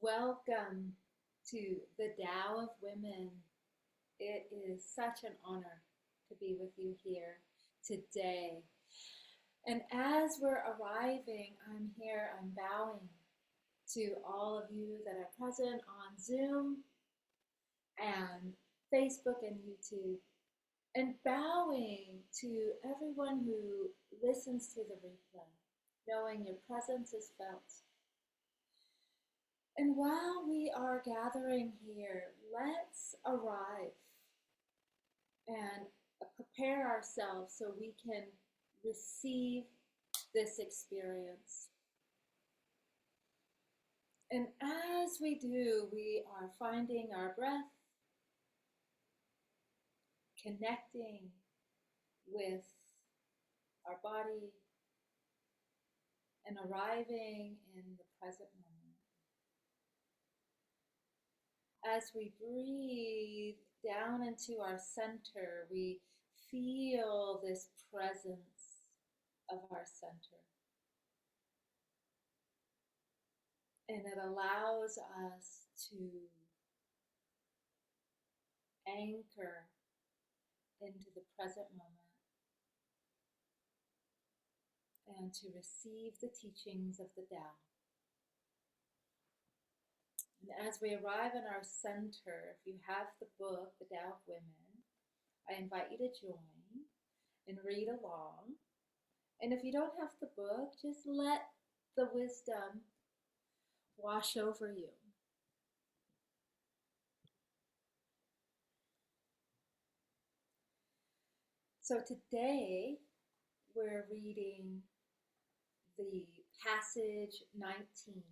Welcome to the Tao of Women. It is such an honor to be with you here today. And as we're arriving, I'm bowing to all of you that are present on Zoom and Facebook and YouTube, and bowing to everyone who listens to the replay, knowing your presence is felt. And while we are gathering here, let's arrive and prepare ourselves so we can receive this experience. And as we do, we are finding our breath, connecting with our body, and arriving in the present moment. As we breathe down into our center, we feel this presence of our center. And it allows us to anchor into the present moment and to receive the teachings of the Tao. And as we arrive in our center, if you have the book, The Tao of Women, I invite you to join and read along. And if you don't have the book, just let the wisdom wash over you. So today we're reading the passage 19.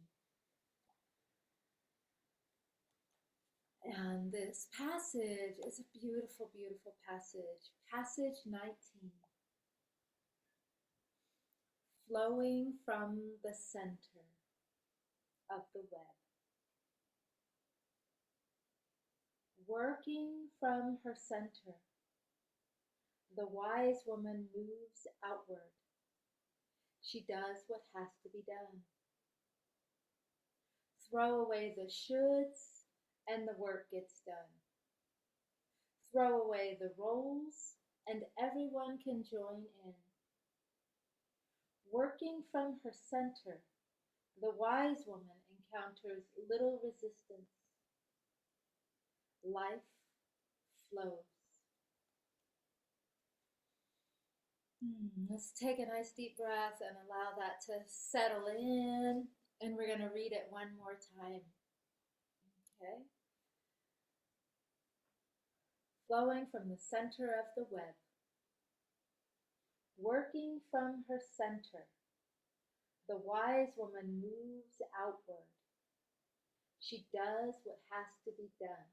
And this passage is a beautiful, beautiful passage. Passage 19. Flowing from the center of the web. Working from her center, the wise woman moves outward. She does what has to be done. Throw away the shoulds and the work gets done. Throw away the roles and everyone can join in. Working from her center, the wise woman encounters little resistance. Life flows. Let's take a nice deep breath and allow that to settle in. And we're going to read it one more time. Okay? Flowing from the center of the web. Working from her center, the wise woman moves outward. She does what has to be done.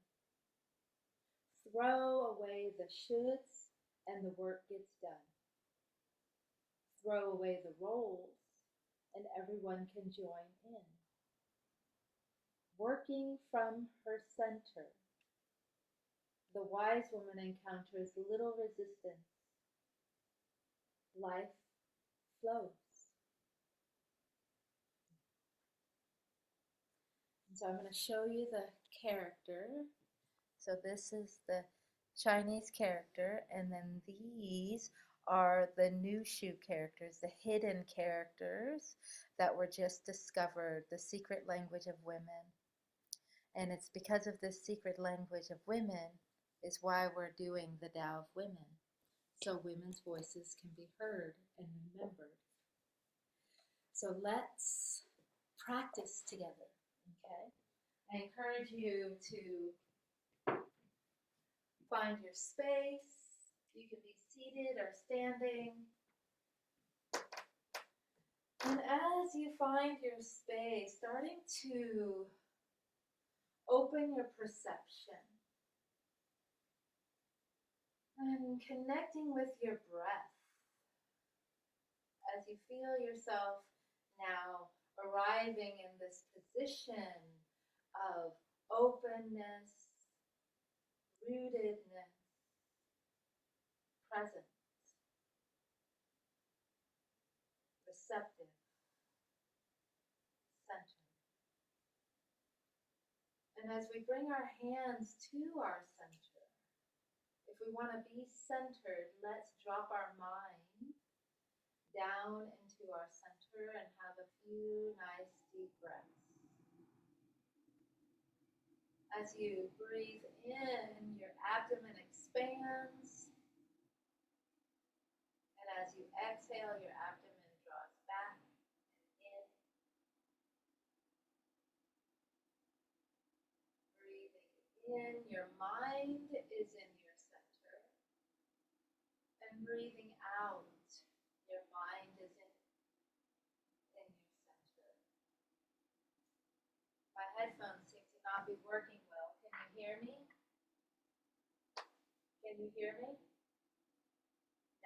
Throw away the shoulds and the work gets done. Throw away the roles and everyone can join in. Working from her center, the wise woman encounters little resistance. Life flows. And so I'm going to show you the character. So this is the Chinese character, and then these are the new shu characters, the hidden characters that were just discovered, the secret language of women. And it's because of this secret language of women is why we're doing the Tao of Women, so women's voices can be heard and remembered. So let's practice together, okay? I encourage you to find your space. You can be seated or standing. And as you find your space, starting to open your perception and connecting with your breath as you feel yourself now arriving in this position of openness, rootedness, presence, receptive, centered. as we bring our hands to our center, if we want to be centered, let's drop our mind down into our center and have a few nice deep breaths. As you breathe in, your abdomen expands, and as you exhale, your abdomen draws back and in. Breathing in, your mind is in your center, and breathing out, your mind is in your center. My headphones seem to not be working well. Can you hear me? Can you hear me?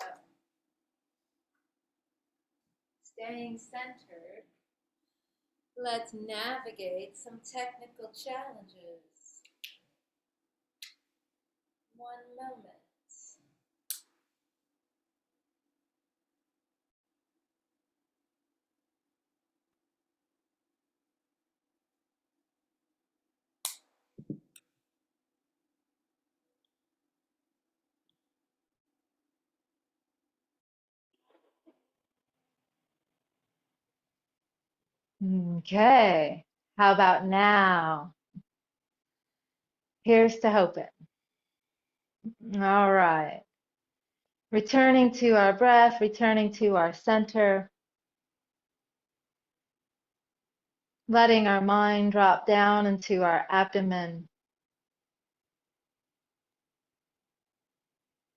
No. Staying centered, let's navigate some technical challenges. One moment. Okay, how about now? Here's to hoping. All right. Returning to our breath, returning to our center, letting our mind drop down into our abdomen.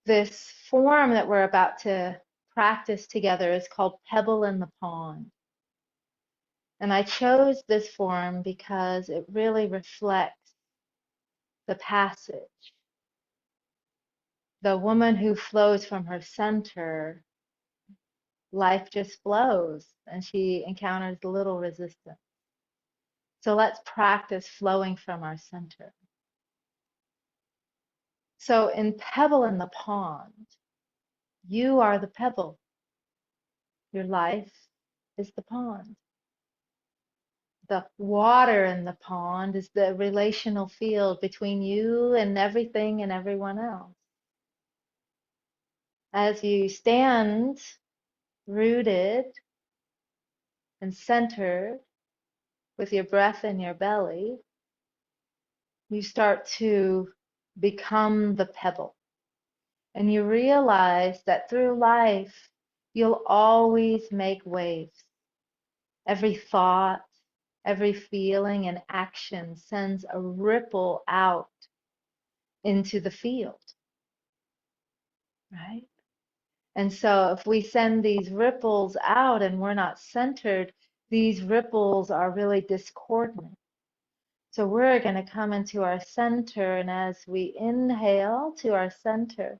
This form that we're about to practice together is called Pebble in the Pond. And I chose this form because it really reflects the passage. The woman who flows from her center, life just flows and she encounters little resistance. So let's practice flowing from our center. So in Pebble in the Pond, you are the pebble. Your life is the pond. The water in the pond is the relational field between you and everything and everyone else. As you stand rooted and centered with your breath in your belly, you start to become the pebble. And you realize that through life, you'll always make waves. Every thought, every feeling and action sends a ripple out into the field, right? And so if we send these ripples out and we're not centered, these ripples are really discordant. So we're going to come into our center, and as we inhale to our center,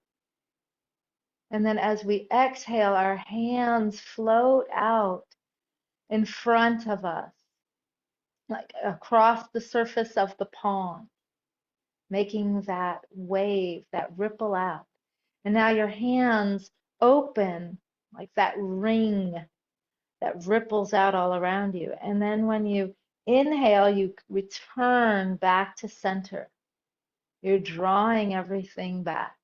and then as we exhale, our hands float out in front of us, like across the surface of the pond, making that wave, that ripple out. And now your hands open like that ring that ripples out all around you. And then when you inhale, you return back to center. You're drawing everything back.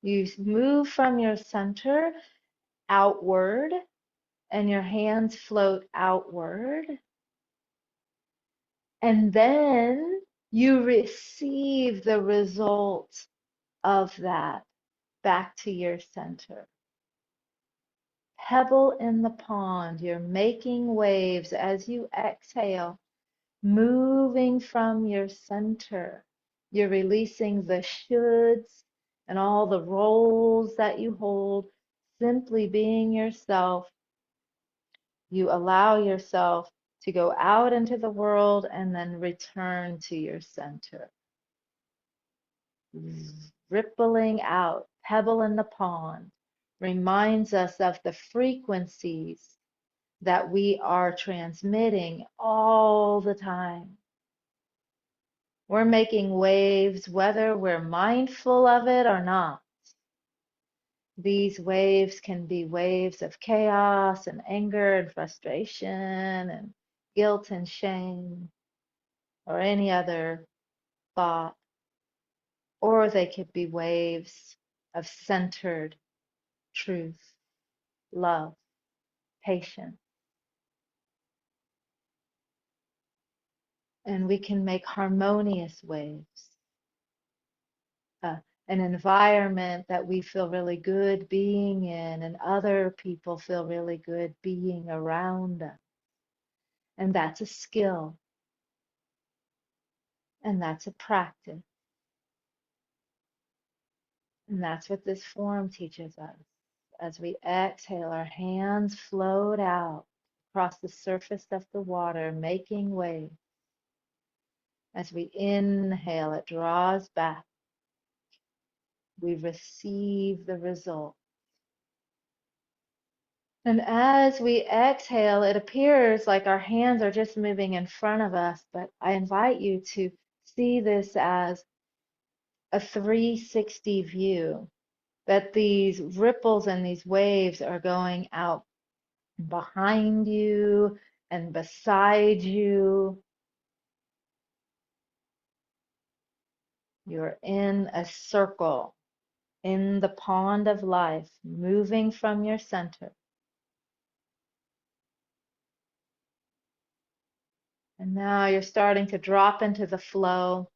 You move from your center outward, and your hands float outward. And then you receive the results of that back to your center. Pebble in the pond, you're making waves as you exhale, moving from your center. You're releasing the shoulds and all the roles that you hold, simply being yourself. You allow yourself to go out into the world and then return to your center. Rippling out, pebble in the pond, reminds us of the frequencies that we are transmitting all the time. We're making waves whether we're mindful of it or not. These waves can be waves of chaos and anger and frustration and guilt and shame, or any other thought, or they could be waves of centered truth, love, patience. And we can make harmonious waves, uh, an environment that we feel really good being in, and other people feel really good being around us. And that's a skill, and that's a practice. And that's what this form teaches us. As we exhale, our hands float out across the surface of the water, making waves. As we inhale, it draws back. We receive the result. And as we exhale, it appears like our hands are just moving in front of us, but I invite you to see this as a 360 view, that these ripples and these waves are going out behind you and beside you. You're in a circle in the pond of life, moving from your center. And now you're starting to drop into the flow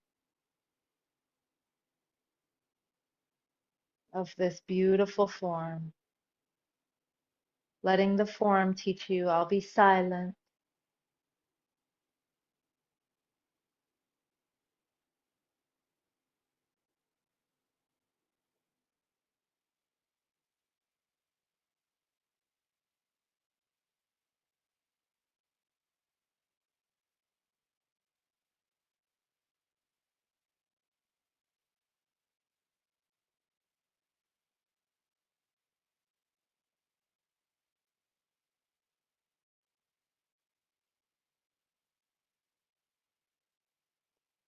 of this beautiful form, letting the form teach you, I'll be silent.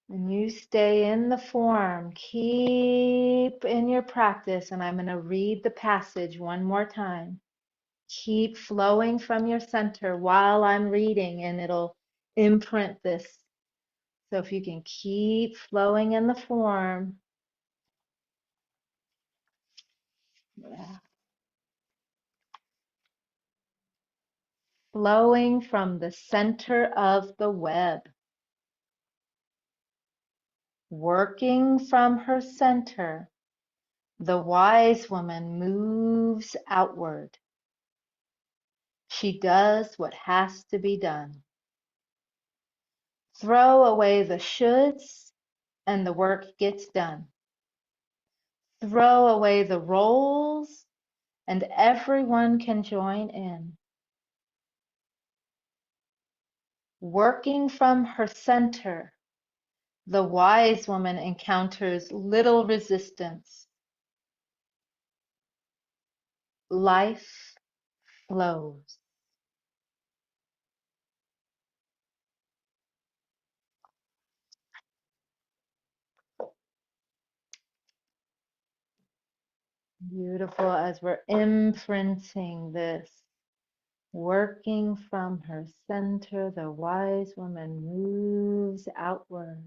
And you stay in the form, keep in your practice, and I'm going to read the passage one more time. Keep flowing from your center while I'm reading, and it'll imprint this. So if you can keep flowing in the form. Yeah. Flowing from the center of the web. Working from her center, the wise woman moves outward. She does what has to be done. Throw away the shoulds and the work gets done. Throw away the roles and everyone can join in. Working from her center, the wise woman encounters little resistance. Life flows. Beautiful, as we're imprinting this. Working from her center, the wise woman moves outward.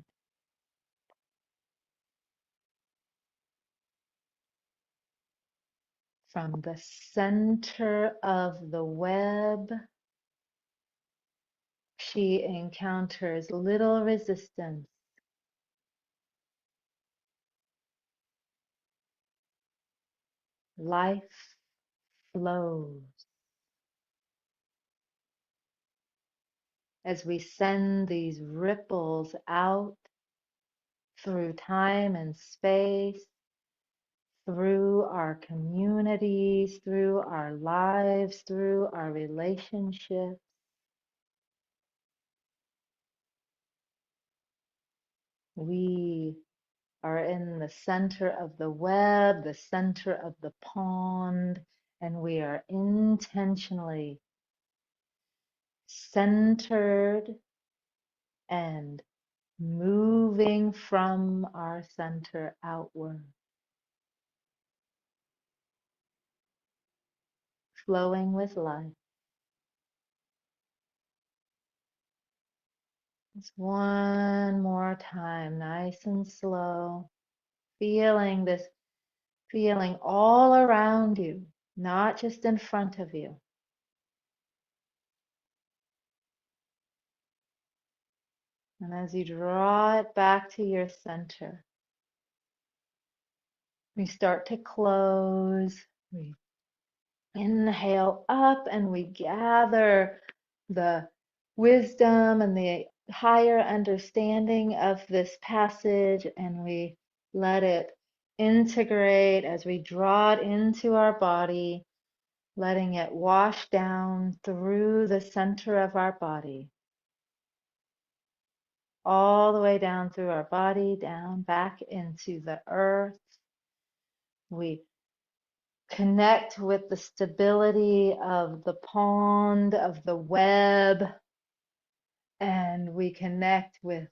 From the center of the web, she encounters little resistance. Life flows. As we send these ripples out through time and space, through our communities, through our lives, through our relationships, we are in the center of the web, the center of the pond, and we are intentionally centered and moving from our center outward, flowing with life. Just one more time, nice and slow. Feeling this feeling all around you, not just in front of you. And as you draw it back to your center, we start to close. We inhale up and we gather the wisdom and the higher understanding of this passage, and we let it integrate as we draw it into our body, letting it wash down through the center of our body, all the way down through our body, down back into the earth. We connect with the stability of the pond, of the web, and we connect with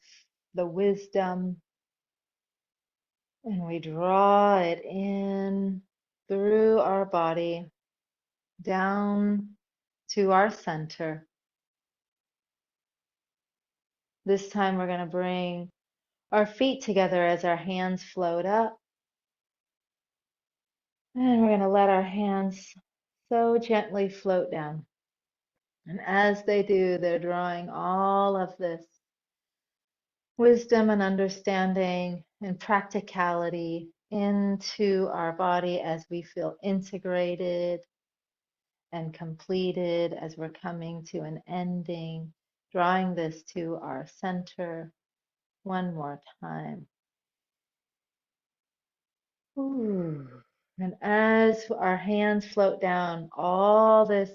the wisdom, and we draw it in through our body, down to our center. This time we're going to bring our feet together as our hands float up. And we're going to let our hands so gently float down. And as they do, they're drawing all of this wisdom and understanding and practicality into our body as we feel integrated and completed, as we're coming to an ending, drawing this to our center one more time. Ooh. And as our hands float down, all this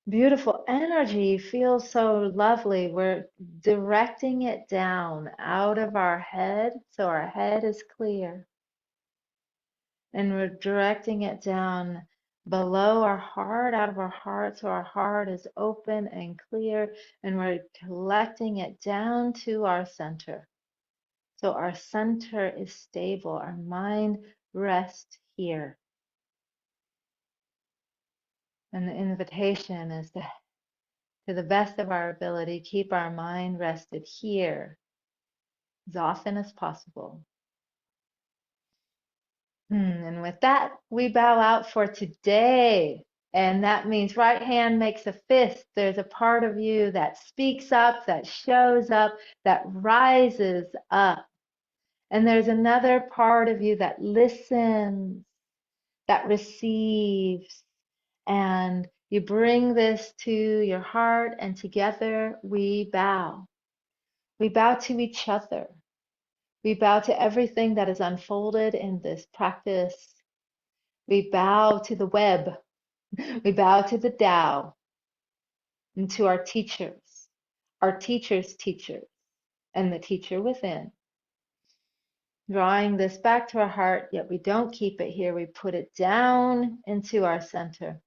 beautiful energy feels so lovely. We're directing it down out of our head, so our head is clear. And we're directing it down below our heart, out of our heart, so our heart is open and clear. And we're collecting it down to our center. So our center is stable. Our mind rests here. And the invitation is to the best of our ability, keep our mind rested here as often as possible. And with that, we bow out for today. And that means right hand makes a fist. There's a part of you that speaks up, that shows up, that rises up. And there's another part of you that listens, that receives. And you bring this to your heart, and together we bow. We bow to each other. We bow to everything that is unfolded in this practice. We bow to the web. We bow to the Tao and to our teacher's teachers, and the teacher within. Drawing this back to our heart, yet we don't keep it here. We put it down into our center.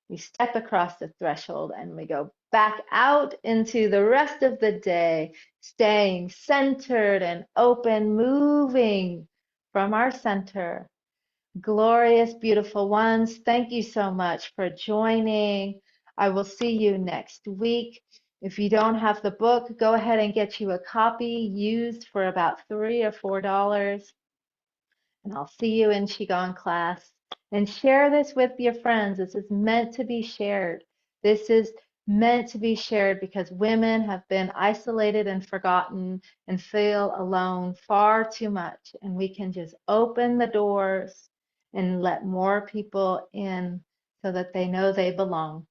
We step across the threshold and we go back out into the rest of the day, staying centered and open, moving from our center. Glorious, beautiful ones, thank you so much for joining. I will see you next week. If you don't have the book, go ahead and get you a copy used for about $3 or $4. And I'll see you in Qigong class. And share this with your friends. This is meant to be shared. This is meant to be shared because women have been isolated and forgotten and feel alone far too much. And we can just open the doors and let more people in so that they know they belong.